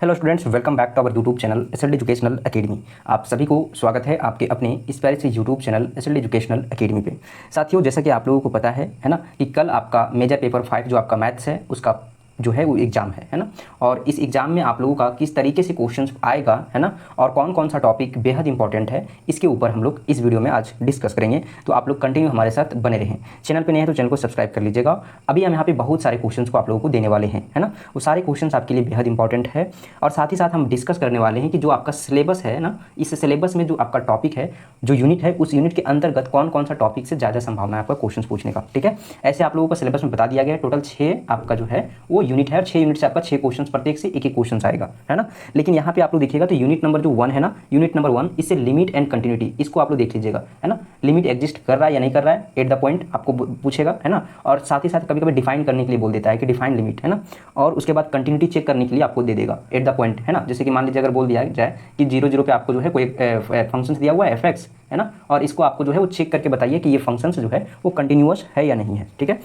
Hello students, welcome back to our YouTube channel SLD educational academy. आप सभी को स्वागत है आपके अपने इस प्यारे से YouTube channel SLD educational academy पे। साथियों, जैसा कि आप लोगों को पता है ना, कि कल आपका मेजर पेपर 5 जो आपका मैथ्स है उसका जो है वो एग्ज़ाम है ना। और इस एग्ज़ाम में आप लोगों का किस तरीके से क्वेश्चंस आएगा है ना, और कौन कौन सा टॉपिक बेहद इंपॉर्टेंट है, इसके ऊपर हम लोग इस वीडियो में आज डिस्कस करेंगे। तो आप लोग कंटिन्यू हमारे साथ बने रहें। चैनल पे नए हैं तो चैनल को सब्सक्राइब कर लीजिएगा। अभी हम यहाँ पे बहुत सारे क्वेश्चंस को आप लोगों को देने वाले हैं, है ना। वो सारे क्वेश्चंस आपके लिए बेहद इंपॉर्टेंट है। और साथ ही साथ हम डिस्कस करने वाले हैं कि जो आपका सिलेबस है ना, इस सिलेबस में जो आपका टॉपिक है, जो यूनिट है, उस यूनिट के अंतर्गत कौन कौन सा टॉपिक से ज़्यादा संभावना है आपका क्वेश्चन पूछने का। ठीक है, ऐसे आप लोगों को सिलेबस में बता दिया गया है। टोटल 6 आपका जो है वो यूनिट है, और 6 यूनिट से आपका 6 क्वेश्चन, प्रत्येक से एक एक क्वेश्चन आएगा, है ना। लेकिन यहाँ पे आप लोग देखिएगा तो यूनिट नंबर जो 1 है ना, यूनिट नंबर 1, इससे लिमिट एंड कंटिन्यूटी, इसको आप लोग देख लीजिएगा, है ना। लिमिट एग्जिस्ट कर रहा है या नहीं कर रहा है, एट द पॉइंट आपको पूछेगा, है ना। और साथ ही साथ कभी कभी डिफाइन करने के लिए बोल देता है कि डिफाइन लिमिट, है ना। और उसके बाद कंटिन्यूटी चेक करने के लिए आपको दे देगा एट द पॉइंट, है ना। जैसे कि मान लीजिए अगर बोल दिया जाए कि 0 पे आपको जो है कोई फंक्शन दिया हुआ है fx, है ना, और इसको आपको जो है वो चेक करके बताइए कि ये फंक्शंस जो है वो कंटिन्यूअस है या नहीं है। ठीक है,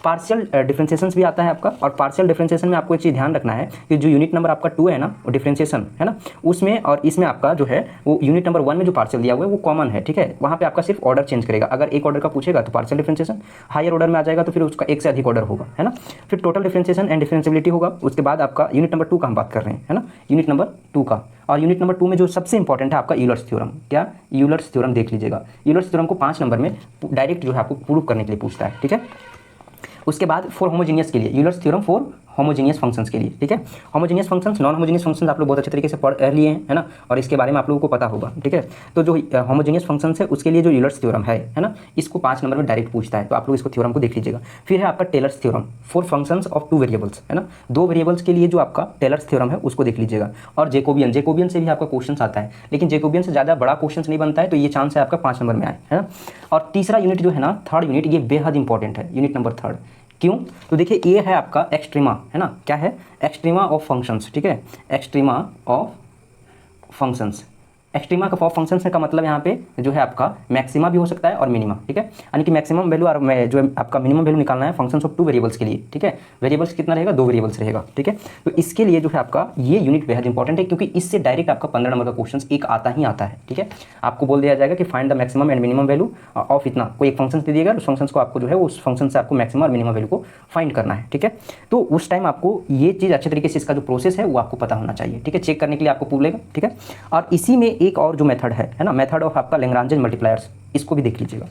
पार्शियल डिफरेंशिएशंस भी आता है आपका। और पार्शियल डिफरेंशिएशन में आपको एक चीज़ ध्यान रखना है कि जो यूनिट नंबर आपका 2 है ना, वो डिफरेंशिएशन है ना, उसमें और इसमें आपका जो है वो यूनिट नंबर 1 में जो पार्शियल दिया हुआ है वो कॉमन है। ठीक है, वहाँ पे आपका सिर्फ ऑर्डर चेंज करेगा। अगर एक ऑर्डर का पूछेगा तो पार्शियल डिफरेंशिएशन, हायर ऑर्डर में आ जाएगा तो फिर उसका एक से अधिक ऑर्डर होगा, है ना। फिर टोटल डिफरेंशिएशन एंड डिफरेंशिएबिलिटी होगा। उसके बाद आपका यूनिट नंबर 2 का हम बात कर रहे हैं, है ना, यूनिट नंबर 2 का। और यूनिट नंबर 2 में जो सबसे इंपॉर्टेंट है आपका यूलर्स थ्योरम। क्या? यूलर्स थ्योरम देख लीजिएगा। यूलर्स थ्योरम को 5 नंबर में डायरेक्ट जो है आपको प्रूव करने के लिए पूछता है। ठीक है, उसके बाद फॉर होमोजीनियस के लिए Euler's theorem for homogeneous functions के लिए। ठीक है, homogeneous functions, non homogeneous functions आप लोग बहुत अच्छे तरीके से पढ़ लिए हैं, है ना, और इसके बारे में आप लोगों को पता होगा। ठीक है, तो जो होमोजीनियस फंक्शंस है उसके लिए जो यूलर्स थ्योरम है ना, इसको 5 नंबर में डायरेक्ट पूछता है। तो आप लोग इसको थ्योरम को देख लीजिएगा। फिर है आपका Taylor's theorem for functions of 2 variables, है ना, 2 वेरिएबल्स के लिए जो आपका टेलर्स थ्योरम है उसको देख लीजिएगा। और जेकोबियन से भी आपका क्वेश्चन आता है, लेकिन जेकोबियन से ज़्यादा बड़ा क्वेश्चन नहीं बनता है, तो ये चांस है आपका 5 नंबर में आए, है ना। और तीसरा यूनिट जो है ना, थर्ड यूनिट, ये बेहद इंपॉर्टेंट है, यूनिट नंबर 3। क्यों? तो देखिए, ये है आपका एक्सट्रीमा, है ना। क्या है? Extrema of functions. ठीक है, extrema of functions. Extrema of functions का मतलब यहाँ पे जो है आपका मैक्सिमा भी हो सकता है और मिनिमा। ठीक है, यानी कि मैक्सिमम वैल्यू और जो आपका मिनिमम वैल्यू निकालना है फंक्शंस ऑफ 2 वेरिएबल्स के लिए। ठीक है, वेरिएबल्स कितना रहेगा? 2 वेरिएबल्स रहेगा। ठीक है, तो इसके लिए जो है आपका ये यूनिट बेहद इंपॉर्टेंट है, क्योंकि इससे डायरेक्ट आपका 15 नंबर का क्वेश्चन एक आता ही आता है। ठीक है, आपको बोल दिया जाएगा कि find the maximum and minimum value of इतना, कोई एक फंक्शन दे दिएगा, उस फंक्शन को आपको जो है उस फंक्शन से आपको मैक्सिमम और मिनिमम वैल्यू को फाइंड करना है। ठीक है, तो उस टाइम आपको ये चीज़ अच्छे तरीके से, इसका जो प्रोसेस है वो आपको पता होना चाहिए। ठीक है, चेक करने के लिए आपको पूछेगा। ठीक है, और इसी में एक और जो मेथड है ना, मेथड ऑफ आपका लैग्रांज मल्टीप्लायर्स, इसको भी देख लीजिएगा।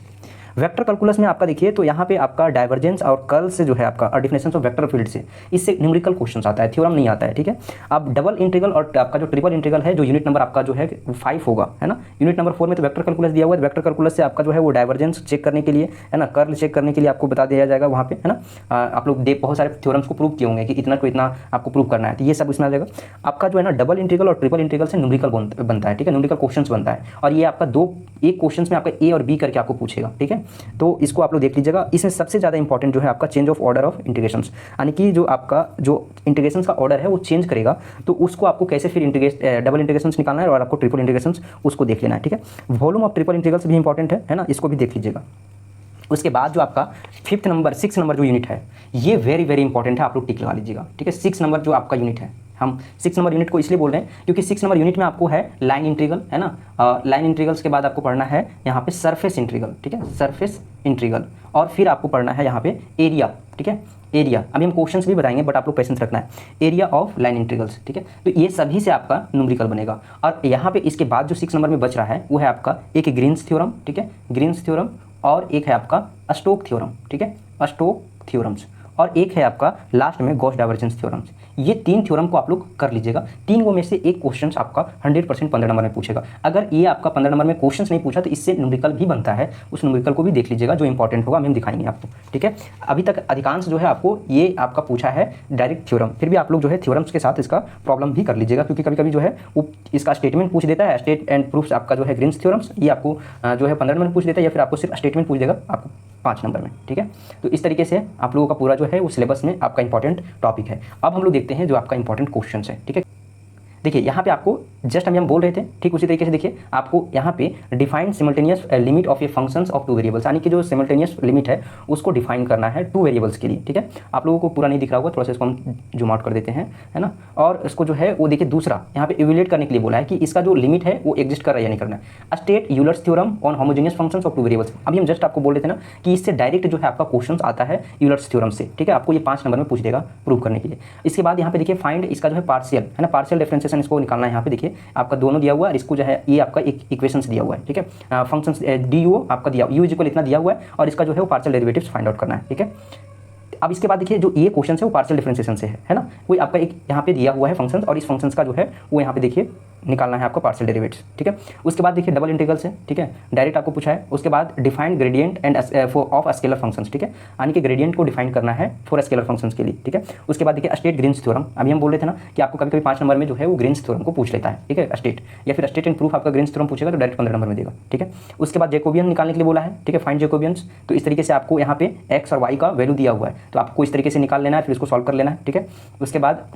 वेक्टर कैलकुलस में आपका देखिए तो यहाँ पे आपका डाइवर्जेंस और कर्ल से जो है आपका, और डिफिनेशन ऑफ वेक्टर फील्ड से, इससे न्यूमेरिकल क्वेश्चन आता है, थ्योरम नहीं आता है। ठीक है, अब डबल इंटीग्रल और आपका जो ट्रिपल इंटीग्रल है, जो यूनिट नंबर आपका जो है 5 होगा, है ना। यूनिट नंबर 4 में तो वेक्टर कैलकुलस दिया हुआ है, वेक्टर कैलकुलस से आपका जो है वो डाइवर्जेंस चेक करने के लिए, है ना, कर्ल चेक करने के लिए आपको बता दिया जाएगा वहाँ पे, है ना। आप लोग बहुत सारे थ्योरम्स को प्रूव किए होंगे कि इतना को इतना आपको प्रूव करना है, तो ये सब इसमें आ जाएगा। आपका जो है ना डबल इंटीग्रल और ट्रिपल इंटीग्रल से न्यूमेरिकल बनता है। ठीक है, न्यूमेरिकल क्वेश्चन बनता है, और ये आपका एक क्वेश्चन में आपका ए और बी करके आपको पूछेगा। ठीक है, तो इसको आप लोग देख लीजिएगा। इसमें सबसे ज़्यादा इंपॉर्टेंट जो है आपका change of order of integrations, यानी कि जो आपका जो इंटीग्रेशंस का ऑर्डर है वो चेंज करेगा, तो उसको आपको कैसे फिर डबल इंटीग्रेशंस निकालना है, और आपको ट्रिपल इंटीग्रेशंस उसको देख लेना है। ठीक है, वॉल्यूम ऑफ ट्रिपल इंटीग्रल्स भी इंपॉर्टेंट है ना, इसको भी देख लीजिएगा। उसके बाद जो आपका 6 नंबर जो यूनिट है, ये वेरी वेरी इंपॉर्टेंट है, आप लोग टिक लगा लीजिएगा। ठीक है, 6 नंबर जो आपका यूनिट है, हम 6 नंबर यूनिट को इसलिए बोल रहे हैं क्योंकि 6 नंबर यूनिट में आपको है लाइन इंटीग्रल, है ना। लाइन इंटीग्रल्स के बाद आपको पढ़ना है यहाँ पे सरफेस इंटीग्रल। ठीक है, सरफेस इंटीग्रल, और फिर आपको पढ़ना है यहाँ पे एरिया। ठीक है, एरिया, अभी हम क्वेश्चंस भी बताएंगे, बट आप लोग पेशेंस रखना है। Area of line integrals. ठीक है, तो ये सभी से आपका न्यूमेरिकल बनेगा। और यहाँ पे इसके बाद जो 6 नंबर में बच रहा है वो है आपका एक ग्रीन्स थ्योरम। ठीक है, ग्रीन्स थ्योरम, और एक है आपका स्टोक थ्योरम। ठीक है, स्टोक थ्योरम्स, और एक है आपका लास्ट में गॉस डाइवर्जेंस थ्योरम्स। ये 3 थ्योरम को आप लोग कर लीजिएगा। 3 में से एक क्वेश्चन आपका 100% 15 नंबर में पूछेगा। अगर ये आपका 15 नंबर में क्वेश्चन नहीं पूछा तो इससे न्यूमेरिकल भी बनता है, उस न्यूमेरिकल को भी देख लीजिएगा, जो इंपॉर्टेंट होगा हम दिखाएंगे आपको। ठीक है, अभी तक अधिकांश जो है आपको ये आपका पूछा है डायरेक्ट थ्योरम, फिर भी आप लोग जो है थ्योरम्स के साथ इसका प्रॉब्लम भी कर लीजिएगा, क्योंकि कभी कभी जो है वो इसका स्टेटमेंट पूछ देता है, स्टेट एंड प्रूफ्स आपका जो है ग्रीन्स थ्योरम्स, ये आपको जो है 15 नंबर में पूछ देता है, या फिर आपको सिर्फ स्टेटमेंट पूछ देगा आपको 5 नंबर में। ठीक है, तो इस तरीके से आप लोगों का पूरा जो है वो सिलेबस में आपका इंपॉर्टेंट टॉपिक है। अब हम लोग देखते हैं जो आपका इंपॉर्टेंट क्वेश्चन है। ठीक है, देखिए यहाँ पे आपको जस्ट हम बोल रहे थे, ठीक उसी तरीके से देखिए आपको यहाँ पे define simultaneous limit of A functions of two variables, यानी कि जो सिमल्टेनियस लिमिट है उसको डिफाइन करना है टू वेरिएबल्स के लिए। ठीक है, आप लोगों को पूरा नहीं दिख रहा होगा, थोड़ा सा इसको हम जूम आउट कर देते हैं, है ना। और इसको जो है वो देखिए दूसरा यहाँ पे इवेल्युएट करने के लिए बोला है कि इसका जो लिमिट है वो एग्जिस्ट कर रहा है या नहीं करना है। State Euler's theorem on homogeneous functions of two variables, अभी हम जस्ट आपको बोल रहे थे ना कि इससे डायरेक्ट जो है आपका क्वेश्चन आता है यूलर्स थ्योरम से। ठीक है, आपको ये 5 नंबर में पूछ देगा प्रूव करने के लिए। इसके बाद यहाँ पे देखिए फाइंड इसका जो है पार्शियल, है ना, पार्शियल डिफरेंशिएशन इसको निकालना है। यहाँ पे देखिए आपका दोनों दिया हुआ है, इसको जो है ये आपका एक इक्वेशंस दिया हुआ है। ठीक है, फंक्शंस डी यू आपका दिया यू इक्वल इतना दिया हुआ है और इसका जो है वो पार्शियल डेरिवेटिव्स फाइंड आउट करना है। ठीक है, अब इसके बाद देखिए जो ये क्वेश्चन है वो पार्शियल डिफरेंशिएशन से है ना, कोई आपका एक यहाँ पे दिया हुआ है फंक्शंस और इस फंक्शंस का जो है वो यहाँ पे देखिए निकालना है आपको पार्शियल डेरिवेटिव्स। ठीक है, उसके बाद देखिए डबल इंटीग्रल से, ठीक है, डायरेक्ट आपको पूछा है। उसके बाद define gradient end of scalar functions, ठीक है, यानी कि ग्रेडियंट को डिफाइन करना है फॉर स्केलर फंक्शंस के लिए। ठीक है, उसके बाद देखिए स्टेट ग्रीन्स थ्योरम, अभी हम बोल रहे थे ना कि आपको कभी कभी 5 नंबर में जो है वो ग्रीन्स थ्योरम को पूछ लेता है। ठीक है, स्टेट या फिर स्टेट एंड प्रूफ आपका ग्रीन्स थ्योरम पूछेगा तो डायरेक्ट 15 नंबर में देगा। ठीक है, उसके बाद जैकोबियन निकालने के लिए बोला है। ठीक है, फाइंड जैकोबियंस, तो इस तरीके से आपको यहाँ पे एक्स और वाई का वैल्यू दिया हुआ है तो आपको इस तरीके से निकाल लेना है, फिर इसको सॉल्व कर लेना है। ठीक है, उसके बाद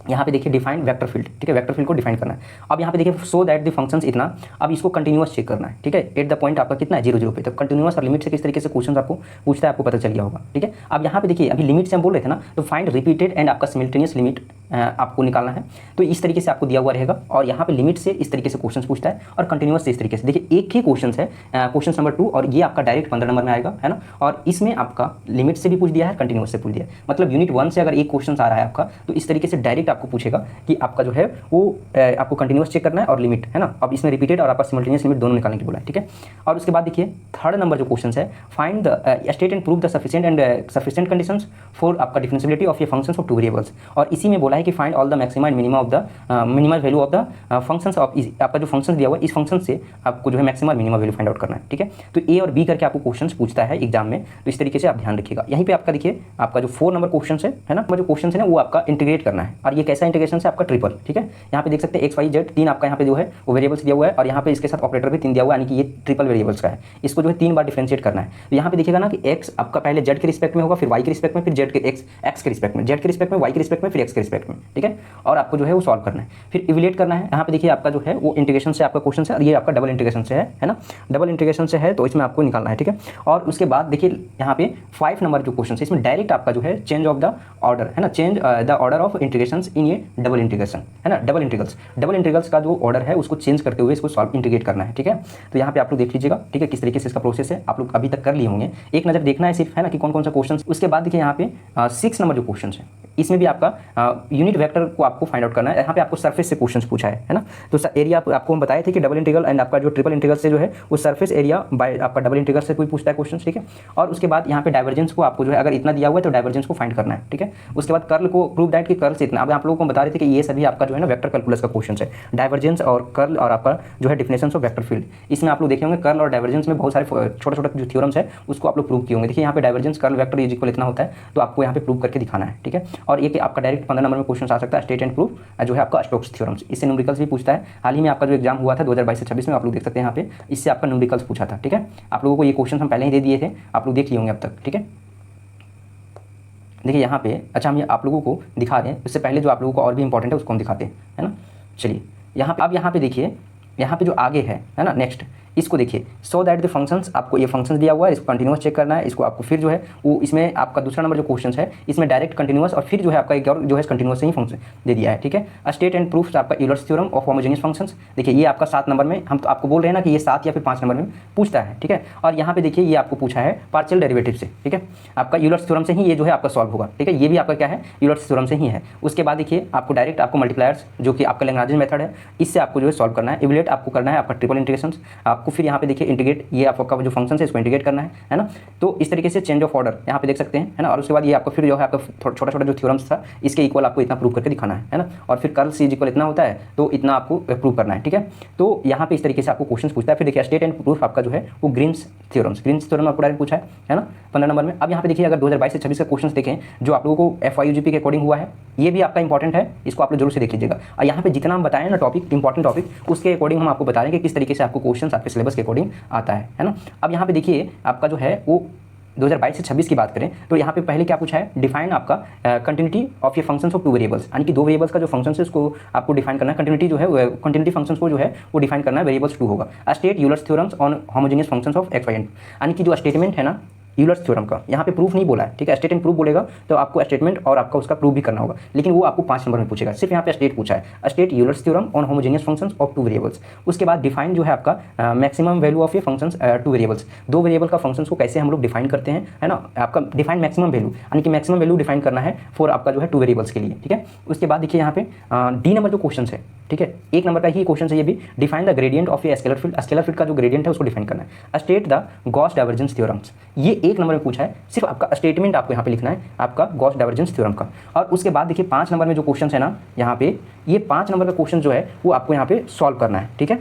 यहाँ पे देखिए डिफाइन वेक्टर फील्ड, ठीक है, वेक्टर फील्ड को डिफाइन करना है। अब यहाँ पे देखिए सो दैट द फंक्शंस इतना, अब इसको कंटिन्यूअस चेक करना है। ठीक है, एट द पॉइंट आपका कितना है 0 0 पे, तो कंटिन्यूअस और लिमिट से किस तरीके से क्वेश्चन आपको पूछता है आपको पता चल गया होगा। ठीक है, अब यहाँ पे देखिए अभी लिमिट से हम बोल रहे थे ना, तो फाइंड रिपीटेड एंड आपका सिमल्टेनियस लिमिट आपको निकालना है, तो इस तरीके से आपको दिया हुआ रहेगा। और यहाँ पे लिमिट से इस तरीके से क्वेश्चन पूछता है और कंटिन्यूअस से इस तरीके से। देखिए एक ही क्वेश्चन है, क्वेश्चन नंबर 2, और ये आपका डायरेक्ट 15 नंबर में आएगा, है ना। और इसमें आपका लिमिट से भी पूछ दिया है, कंटिन्यूअस से पूछ दिया है, मतलब यूनिट 1 से अगर एक क्वेश्चन आ रहा है आपका तो इस तरीके से डायरेक्ट आपको पूछेगा कि आपका जो है वो आपको कंटिन्यूअस चेक करना है और लिमिट, है ना। अब इसमें रिपीटेड और आपका सिमल्टेनियस लिमिट दोनों निकालने की बोला है। ठीक है, और उसके बाद देखिए थर्ड नंबर जो क्वेश्चन है, find the state and prove the sufficient conditions for आपका डिफरेंशिएबिलिटी ऑफ ये फंक्शंस ऑफ टू वेरिएबल्स, और इसी में बोला है कि find all the maxima and minima of the minimal value of the functions of, आपका जो फंक्शन दिया हुआ है इस फंक्शन से आपको जो है मैक्सिमा और मिनिमा वैल्यू फाइंड आउट करना है। ठीक है, तो ए और बी करके आपको क्वेश्चन पूछता है एग्जाम में, तो इस तरीके से आप ध्यान रखिएगा। यहीं पे आपका देखिए आपका जो 4 नंबर क्वेश्चन है ना, जो क्वेश्चन है ना वो आपका इंटीग्रेट करना है, और ये कैसा इंटीग्रेशन है आपका ट्रिपल। ठीक है, यहाँ पे देख सकते हैं एक्स वाई जेड 3 आपका यहाँ पे जो है वो वेरिएबल्स दिया हुआ है, और यहाँ पे इसके साथ ऑपरेटर भी 3 दिया हुआ है, यानी कि ये ट्रिपल वेरिएबल्स का है। इसको जो है 3 बार डिफरेंशिएट करना है। तो यहाँ पे देखिएगा ना कि एक्स आपका पहले जेड के रिस्पेक्ट में होगा, फिर वाई के रिस्पेक्ट में, फिर जेड के एक्स के रिस्पेक्ट में, जेड के रिस्पेक्ट में, वाई के रिस्पेक्ट में, फिर एक्स के रिस्पेक्ट में। ठीक है, और आपको जो है वो सॉल्व करना है, फिर इवेल्युएट करना है। यहाँ पे देखिए आपका जो है वो इंटीग्रेशन से आपका क्वेश्चन है, और ये आपका डबल इंटीग्रेशन से है ना, डबल इंटीग्रेशन से है, तो इसमें आपको निकालना है। ठीक है, और उसके बाद देखिए यहाँ पे 5 नंबर जो क्वेश्चन है इसमें डायरेक्ट आपका जो है चेंज ऑफ द ऑर्डर, है ना, change the order of integrations in ये डबल इंटीग्रेशन, है ना, डबल इंटीग्रल्स का जो ऑर्डर है उसको चेंज करते हुए इसको सॉल्व इंटीग्रेट करना है। ठीक है, तो यहाँ पे आप लोग देख लीजिएगा, ठीक है, किस तरीके से इसका प्रोसेस है, आप लोग अभी तक कर लिए होंगे, एक नज़र देखना है सिर्फ, है ना, कि कौन कौन सा क्वेश्चन। उसके बाद देखिए यहाँ पे 6 नंबर जो क्वेश्चन है इसमें भी आपका यूनिट वेक्टर को आपको फाइंड आउट करना है। यहाँ पे आपको सरफेस से क्वेश्चन पूछा है ना, तो एरिया आपको हम बताए थे कि डबल इंटीग्रल एंड आपका जो ट्रिपल इंटीग्रल से जो है वो सरफेस एरिया बाय आपका डबल इंटीग्रल से कोई पूछता है क्वेश्चन। ठीक है, और उसके बाद यहाँ पे डाइवर्जेंस को आपको जो है अगर इतना दिया हुआ है तो डाइवर्जेंस को फाइंड करना है। ठीक है, उसके बाद कर्ल को प्रूव दैट कि कर्ल से इतना, अब आप लोगों को बता रहे थे कि ये सभी आपका जो है ना वेक्टर कैलकुलस का क्वेश्चन है, डाइवर्जेंस और कर्ल और आपका जो है डिफिनेशन ऑफ वेक्टर फील्ड। इसमें आप लोग देखे होंगे कर्ल और डाइवर्जेंस में बहुत सारे छोटे छोटे जो थ्योरम्स है उसको आप लोग प्रूव किए होंगे। देखिए यहाँ पे divergence curl vector is equal इतना होता है, तो आपको यहाँ पे प्रूव करके दिखाना है। ठीक है, और ये कि आपका डायरेक्ट 15 नंबर में क्वेश्चन आ सकता है, स्टेट एंड प्रूफ जो है आपका स्टोक्स थ्योरम्स, इससे न्यूमेरिकल्स भी पूछता है। हाल ही में आपका जो एग्जाम हुआ था 2022 से 26 में, आप लोग देख सकते हैं यहाँ पे, इससे आपका न्यूमेरिकल्स पूछा था। ठीक है, आप लोगों को ये क्वेश्चन हम पहले ही दे दिए थे, आप लोग देख लिए होंगे अब तक। ठीक है, देखिए यहाँ पे, अच्छा हम ये आप लोगों को दिखा दें, उससे पहले जो आप लोगों को और भी इंपॉर्टेंट है उसको हम दिखाते हैं, है ना। चलिए यहाँ पे, अब यहाँ पे देखिए, यहाँ पे जो आगे है ना, नेक्स्ट इसको देखिए, सो दैट द फंक्शंस, आपको ये फंक्शंस दिया हुआ है, इसको कंटिन्यूअस चेक करना है, इसको आपको फिर जो है वो इसमें आपका दूसरा नंबर जो क्वेश्चन है इसमें डायरेक्ट कंटिन्यूअस और फिर जो है आपका एक और जो है कंटिन्यूअस ही फंक्शन दे दिया है। ठीक है, स्टेट एंड प्रूफ आपका Euler's theorem of homogeneous functions, देखिए ये आपका 7 नंबर में, हम तो आपको बोल रहे हैं ना कि ये 7 या फिर 5 नंबर में पूछता है। ठीक है, और यहाँ पे देखिए ये आपको पूछा है पार्शियल डेरिवेटिव से। ठीक है, आपका यूलर्स थ्योरम से ही ये जो है आपका सॉल्व होगा। ठीक है, ये भी आपका क्या है, यूलर्स थ्योरम से ही है। उसके बाद देखिए आपको डायरेक्ट आपको मल्टीप्लायर्स जो कि आपका लैग्रांज मेथड है, इससे आपको जो है सॉल्व करना है। इवेल्युएट आपको करना है आपका ट्रिपल इंटीग्रेशन, आपको फिर यहाँ पे देखिए ये आपका जो फंक्शन है इसको इंटीग्रेट करना है ना। तो इस तरीके से चेंज ऑफ ऑर्डर यहाँ पे देख सकते हैं, है ना। और उसके बाद ये आपका फिर जो है आपका छोटा छोटा जो थ्योरम्स था इसके इक्वल आपको इतना प्रूव करके दिखाना है ना। और फिर कर्ल सी इक्वल इतना होता है तो इतना आपको प्रूव करना है। ठीक है, तो यहाँ पे इस तरीके से आपको क्वेश्चन पूछता है। फिर देखिए स्टेट एंड प्रूफ आपका जो है वो ग्रीन्स थ्योरम आपको डायरेक्ट पूछा है ना 15 नंबर में। अब यहाँ पे देखिए अगर 2022 से 26 का क्वेश्चन देखें जो आप लोगों को FIUGP के अकॉर्डिंग हुआ है, ये भी आपका इंपॉर्टेंट है, इसको आप लोग जरूर से देख लीजिएगा। और यहाँ पे जितना हम बताएं ना टॉपिक, इंपॉर्टेंट टॉपिक, उसके अकॉर्डिंग हम आपको बता रहे हैं कि किस तरीके से आपको क्वेश्चन आपके सिलेबस के अकॉर्डिंग आता है ना। अब यहाँ पे देखिए आपका जो है वो 2022 से 26 की बात करें तो यहाँ पे पहले क्या पूछा है, डिफाइन आपका कंटिन्यूटी ऑफ ये फंक्शंस ऑफ टू वेरिएबल्स, यानी कि दो वेरिएबल्स का जो फंक्शन है उसको आपको डिफाइन करना है। कंटिन्यूटी जो है कंटिन्यूटी फंक्शंस को जो है वो डिफाइन करना है, वेरिएबल्स टू होगा। State Euler's theorems on homogeneous functions of x y and, यानी कि जो स्टेटमेंट है ना यूलर्स थ्योरम का, यहाँ पे प्रूफ नहीं बोला है, ठीक है। स्टेटमेंट प्रूफ बोलेगा तो आपको स्टेटमेंट और आपका उसका प्रूफ भी करना होगा, लेकिन वो आपको 5 नंबर में पूछेगा। सिर्फ यहाँ पे स्टेट पूछा है, state Euler's theorem on homogeneous functions of two variables. उसके बाद डिफाइन जो है आपका मैक्सिमम वैल्यू ऑफ ये फंक्शंस टू वेरिएबल्स, दो वेरिएबल का फंक्शंस को कैसे हम लोग डिफाइन करते हैं, है ना। आपका डिफाइन मैक्सिमम वैल्यू, यानी कि मैक्सिमम वैल्यू डिफाइन करना है फॉर आपका जो है टू वेरिएबल्स के लिए, ठीक है। उसके बाद देखिए यहाँ पे डी नंबर जो क्वेश्चन है, ठीक है, 1 नंबर का ही क्वेश्चन है ये भी। Define the gradient of a scalar field, scalar field का जो ग्रेडियंट है उसको डिफाइन करना है। State the Gauss divergence theorems, ये 1 नंबर में पूछा है। सिर्फ आपका स्टेटमेंट आपको यहाँ पे लिखना है आपका गॉस डाइवर्जेंस थ्योरम का। और उसके बाद देखिए 5 नंबर में जो क्वेश्चन है ना, यहाँ पे ये 5 नंबर का क्वेश्चन जो है वो आपको यहाँ पे सॉल्व करना है, ठीक है।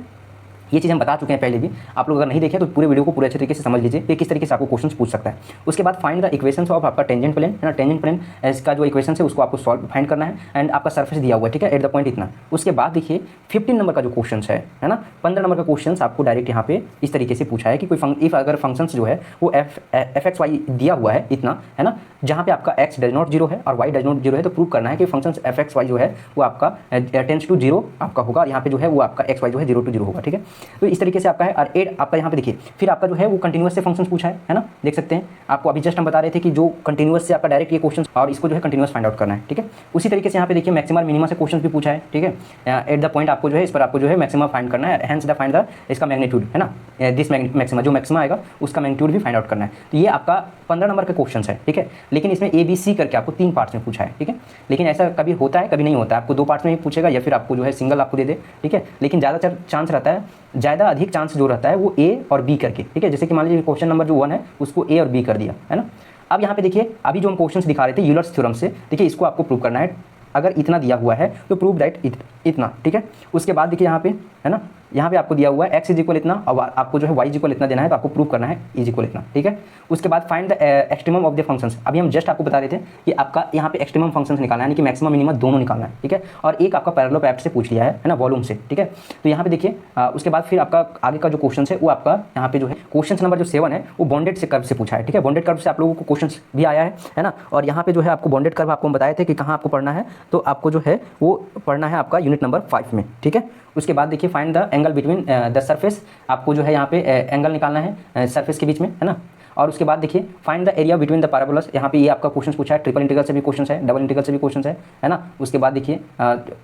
ये चीज़ हम बता चुके हैं पहले भी, आप लोग अगर नहीं देखें तो पूरे वीडियो को पूरे अच्छे तरीके से समझ लीजिए कि किस तरीके से आपको क्वेश्चंस पूछ सकता है। उसके बाद फाइंड द इक्वेशंस ऑफ आपका टेंजेंट प्लेन, है ना। टेंजेंट प्लेन इसका जो इक्वेशन है उसको आपको सॉल्व फाइंड करना है, एंड आपका सरफेस दिया हुआ है, ठीक है, एट द पॉइंट इतना। उसके बाद देखिए 15 नंबर का जो क्वेश्चन है ना, 15 नंबर का क्वेश्चन आपको डायरेक्ट यहाँ पे इस तरीके से पूछा है कि कोई इफ अगर फंक्शंस जो है वो एफ एक्स वाई दिया हुआ है इतना, है ना, जहाँ पे आपका एक्स डज नॉट जीरो है और वाई डज नॉट जीरो है, तो प्रूव करना है कि फंक्शन एफ एक्स वाई जो है वो आपका टेंस टू जीरो आपका होगा, और यहाँ पे जो है वो आपका एक्स वाई जो है 0 to 0 होगा, ठीक है। तो इस तरीके से आपका है। और एड आपका यहाँ पे देखिए फिर आपका जो है वो कंटिन्यूअस से फंक्शंस पूछा है ना, देख सकते हैं। आपको अभी जस्ट हम बता रहे थे कि जो कंटिन्यूअस से आपका डायरेक्ट ये क्वेश्चन और इसको जो है कंटिन्यूअस फाइंड आउट करना है, ठीक है। उसी तरीके से यहाँ पे देखिए मैक्सिमम मिनिमम से क्वेश्चन भी पूछा है, ठीक है। एट द पॉइंट आपको जो है इस पर आपको जो है मैक्सिमम फाइंड करना है, हेंस द फाइंड द इसका मैग्नीट्यूड, है ना, दिस मैक्सिमम जो मैक्सिमम आएगा उसका मैग्नीट्यूड भी फाइंड आउट करना है। तो ये आपका 15 नंबर का क्वेश्चन है, ठीक है। लेकिन इसमें ABC करके आपको 3 पार्ट्स में पूछा है, ठीक है। लेकिन ऐसा कभी होता है कभी नहीं होता है, आपको 2 पार्ट्स में ही पूछेगा या फिर आपको जो है सिंगल आपको दे दे, ठीक है। लेकिन ज़्यादातर चांस रहता है, ज़्यादा अधिक चांस जो रहता है वो A और B करके, ठीक है। जैसे कि मान लीजिए क्वेश्चन नंबर जो 1 है उसको A और B कर दिया, है ना। अब यहाँ पे देखिए अभी जो हम क्वेश्चंस दिखा रहे थे यूलर्स थ्योरम से, देखिए इसको आपको प्रूव करना है। अगर इतना दिया हुआ है तो प्रूव दैट इतना, ठीक है। उसके बाद देखिए यहाँ पे, है ना, यहाँ पे आपको दिया हुआ है x इक्वल इतना और आपको जो है y इक्वल इतना देना है, तो आपको प्रूव करना है इज इक्वल इतना, ठीक है। उसके बाद find the extremum of the functions, अभी हम जस्ट आपको बता रहे थे कि आपका यहाँ पे एक्सट्रीमम फंक्शंस निकालना है, यानी कि मैक्सिमम मिनिमम दोनों निकालना है, ठीक है। और एक आपका पैरेललोपैरेलल से पूछ लिया है ना, वॉल्यूम से, ठीक है। तो यहाँ पे देखिए उसके बाद फिर आपका आगे का जो क्वेश्चन है वो आपका यहाँ पे जो है क्वेश्चन नंबर जो 7 है वो बॉन्डेड से कर्व से पूछा है, ठीक है। बॉन्डेड कर्व से आप लोगों को क्वेश्चन भी आया है ना। और यहाँ पे जो है आपको बॉन्डेड कर्व आपको बताए थे कि कहाँ आपको पढ़ना है, तो आपको जो है वो पढ़ना है आपका यूनिट नंबर 5 में, ठीक है। उसके बाद देखिए find the angle between the surface, आपको जो है यहाँ पे एंगल निकालना है सरफेस के बीच में, है ना। और उसके बाद देखिए find the area between the parabolas, यहाँ पे ये आपका क्वेश्चन पूछा है, ट्रिपल इंटीग्रल से भी क्वेश्चन है, डबल इंटीग्रल से भी क्वेश्चन है ना। उसके बाद देखिए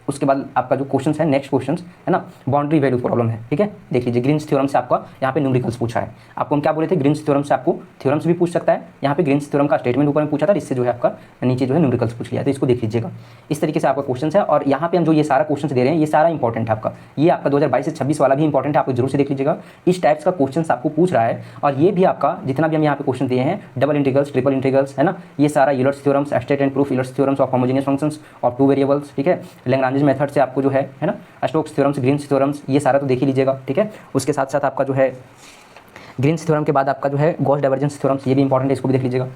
उसके बाद आपका जो क्वेश्चन है नेक्स्ट क्वेश्चन, है ना, बाउंड्री वैल्यू प्रॉब्लम है, ठीक है। देख लीजिए ग्रीन्स थ्योरम से आपका यहाँ पे न्यूमेरिकल्स पूछा है। आपको हम क्या बोले थे, ग्रीन्स थ्योरम से आपको थ्योरम्स भी पूछ सकता है, यहाँ पे ग्रीन्स थ्योरम का स्टेटमेंट ऊपर में पूछा था, इससे जो है आपका नीचे जो है न्यूमेरिकल्स पूछ लिया, तो इसको देख लीजिएगा। इस तरीके से आपका क्वेश्चन है। और यहाँ पे हम जो ये सारा क्वेश्चन दे रहे हैं ये सारा इंपॉर्टेंट है आपका, ये आपका 2022 से 26 वाला भी इंपॉर्टेंट है, आपको जरूर से देख लीजिएगा। इस टाइप्स का क्वेश्चन आपको पूछ रहा है। और ये भी आपका जितना भी हम यहाँ पे क्वेश्चन दिए हैं, डबल इंटीग्रल्स, ट्रिपल इंटीग्रल्स, है ना, ये सारा Euler's theorems, state and proof Euler's theorems of homogeneous functions of two variables, ठीक है। लैग्रांज मेथड से आपको जो है ना, स्टोक्स थ्योरम्स, ग्रीन्स थ्योरम्स, ये सारा तो देख ही लीजिएगा, ठीक है। उसके साथ साथ आपका जो है ग्रीन्स थ्योरम के बाद आपका जो है गॉस डाइवर्जेंस थ्योरम्स, ये भी इंपॉर्टेंट है, इसको भी देख लीजिएगा।